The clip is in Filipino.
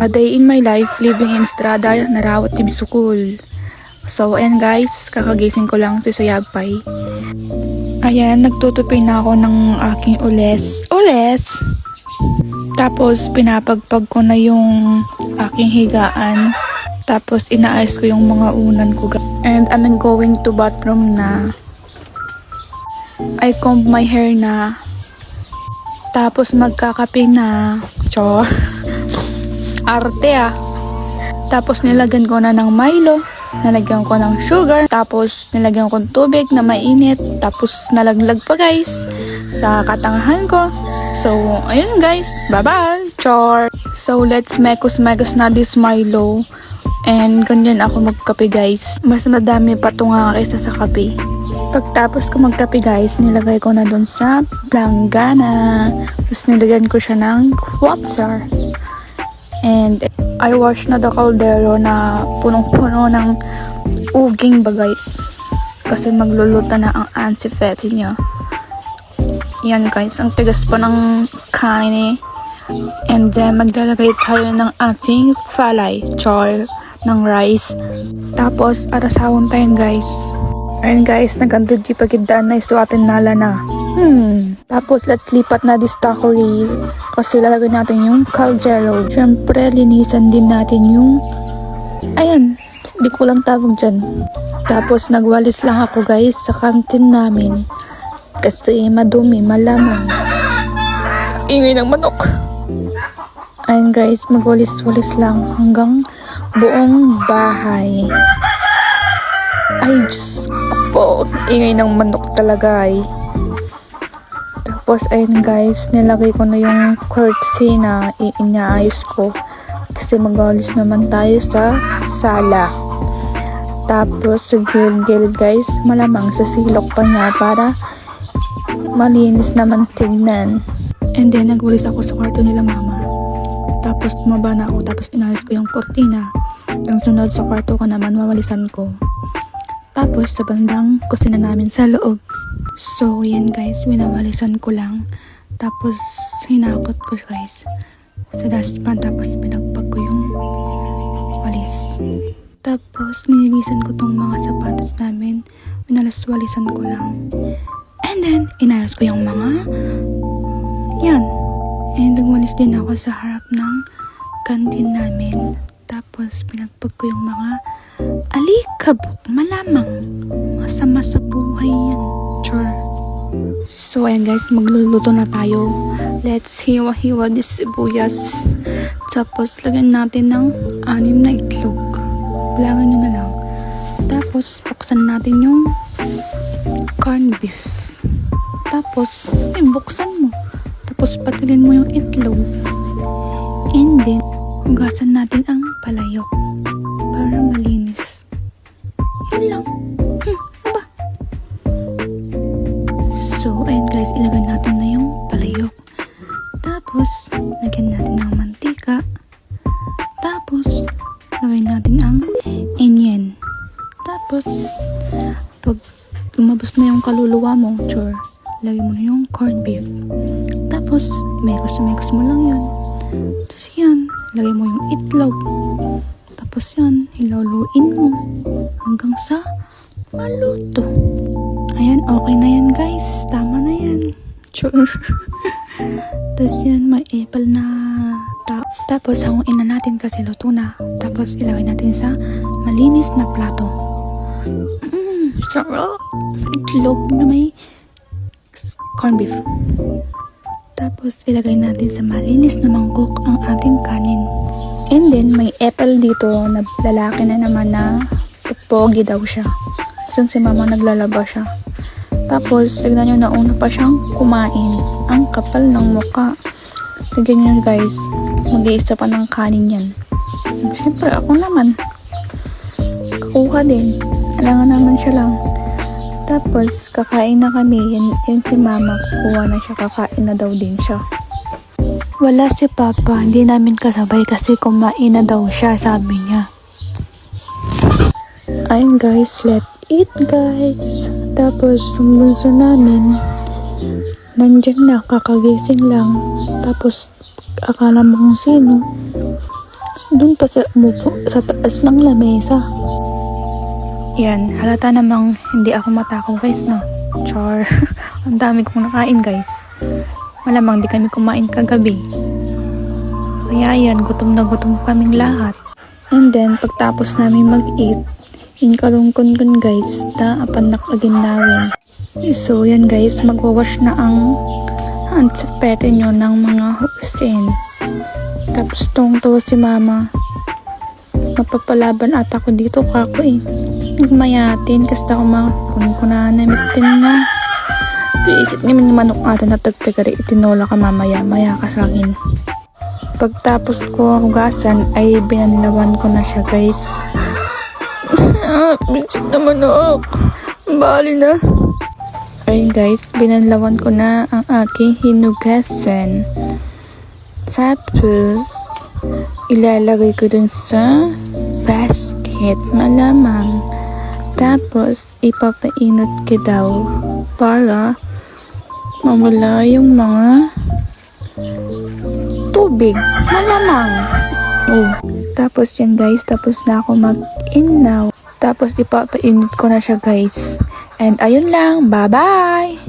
A day in my life living in Estrada, Narawat, Tibisukul. So, ayan guys, kakagising ko lang si Sayapay. Ayan, nagtutupi na ako ng aking ules. Tapos, pinapagpag ko na yung aking higaan. Tapos, inaayos ko yung mga unan ko. And I'm going to bathroom na. I comb my hair na. Tapos, magkakape na. Chor. Arte ah. Tapos nilagyan ko na ng Milo, nalagyan ko ng sugar, tapos nilagyan ko ng tubig na mainit, tapos nalaglag pa guys sa katangahan ko. So, ayun guys, bye-bye, char! So, let's mekos na this Milo. And ganyan ako magkape guys. Mas madami pa ito nga kaysa sa kape. Pagtapos ko magkape guys, nilagay ko na dun sa planggana. Tapos nilagyan ko siya ng water. And I wash na the kaldero na punong-puno ng uging ba guys. Kasi magluluto na ang ansifete niya. Yan guys, ang tigas pa ng kanin eh. And then maglalagay tayo ng ating falay, char, ng rice. Tapos arasawon tayo guys. Ayun guys, nagandod di pagidaan na isuatin nala na. Tapos let's lipat na this tacory kasi lalagyan natin yung caldero. Syempre linisan din natin yung ayan, di ko lang tawag dyan. Tapos nagwalis lang ako guys sa kantin namin kasi madumi, malamang. Ingay ng manok. Ayun guys, magwalis-walis lang hanggang buong bahay. Ay Diyos ko po, ingay ng manok talaga ay. Tapos ayun guys, nilagay ko na yung curtsy na inaayos ko kasi mag-alis naman tayo sa sala. Tapos sa gilid guys, malamang sa silok pa niya para malinis naman tignan. And then nagwalis ako sa kwarto nila mama. Tapos tumaba na ako, tapos inayos ko yung kortina. Ang sunod sa kwarto ko naman, mawalisan ko. Tapos sa bandang kusina namin sa loob. So, yan guys, winawalisan ko lang. Tapos, hinakot ko guys sa dustpan. Tapos, pinagpag ko yung walis. Tapos, nilinisan ko tong mga sapatos namin. Winalas-walisan ko lang. And then, inayos ko yung mga yan. And, nagwalis din ako sa harap ng kantin namin. Tapos, pinagpag ko yung mga alikabok, malamang. Masama sa buhay yan. Char. So, ayan guys, magluluto na tayo. Let's hiwa-hiwa this sibuyas. Tapos, lagyan natin ng 6 na itlog. Bilangan nyo na lang. Tapos, buksan natin yung corned beef. Tapos, buksan mo. Tapos, patilin mo yung itlog. And then, hugasan natin ang palayok para malinis. Yun lang. So, ayan guys, ilagay natin na yung palayok. Tapos, lagyan natin ng mantika. Tapos, lagay natin ang onion. Tapos, pag lumabas na yung kaluluwa mo, chor, lagay mo na yung corned beef. Tapos, mekos mo lang yun. Tapos yan, lagay mo yung itlog. Tapos yan, hiluluin mo hanggang sa maluto. Ayan, okay na yan guys. Tama na yan. Sure. Tapos yan, may apple na tapos hanguin na natin kasi luto na. Tapos ilagay natin sa malinis na plato. Sarap. Itlog na may corned beef. Tapos ilagay natin sa malinis na mangkok ang ating kanin. And then may apple dito na lalaki na naman na pogi daw siya. Saan si mama naglalaba siya. Tapos, tignan nyo, nauna pa siyang kumain. Ang kapal ng muka. Tignan nyo guys, mag-iisa pa ng kanin yan. Siyempre, ako naman. Kakuha din. Alangan naman siya lang. Tapos, kakain na kami. Yun si mama, kukuha na siya. Kakain na daw din siya. Wala si papa. Hindi namin kasabay kasi kumain na daw siya, sabi niya. Ayun guys, let's eat guys. Tapos, sumbunso namin, Nandyan na, kakagising lang. Tapos, akala mo kung sino. Doon pa sa umupo sa taas ng lamesa. Yan, halata namang hindi ako matakaw guys, no? Char. Ang dami kong nakain guys. Malamang di kami kumain kagabi. Kaya yan, gutom na gutom kaming lahat. And then, pagtapos namin mag-eat, inkalungkon guys, na apanak agin namin. So, yan guys, magwawash na ang antsipete nyo ng mga husin. Tapos, tong-to si mama. Mapapalaban ata ko dito kako eh. Nagmayatin, kasi ako makunkunan na mitin na. Piisip naman yung manok ata na tagtagari, itinola ka mamaya, maya ka sa akin. Pagtapos ko hugasan, ay binanlawan ko na siya guys. Bitch na manok. Bali na. Ayun guys, binanlawan ko na ang aking hinugasan. Tapos, ilalagay ko dun sa basket malamang. Tapos, ipapainot ko daw para mawala yung mga tubig. Malamang. Oh. Tapos yan guys, tapos na ako mag-inaw. Tapos ipapainit ko na siya guys. And ayun lang, bye-bye!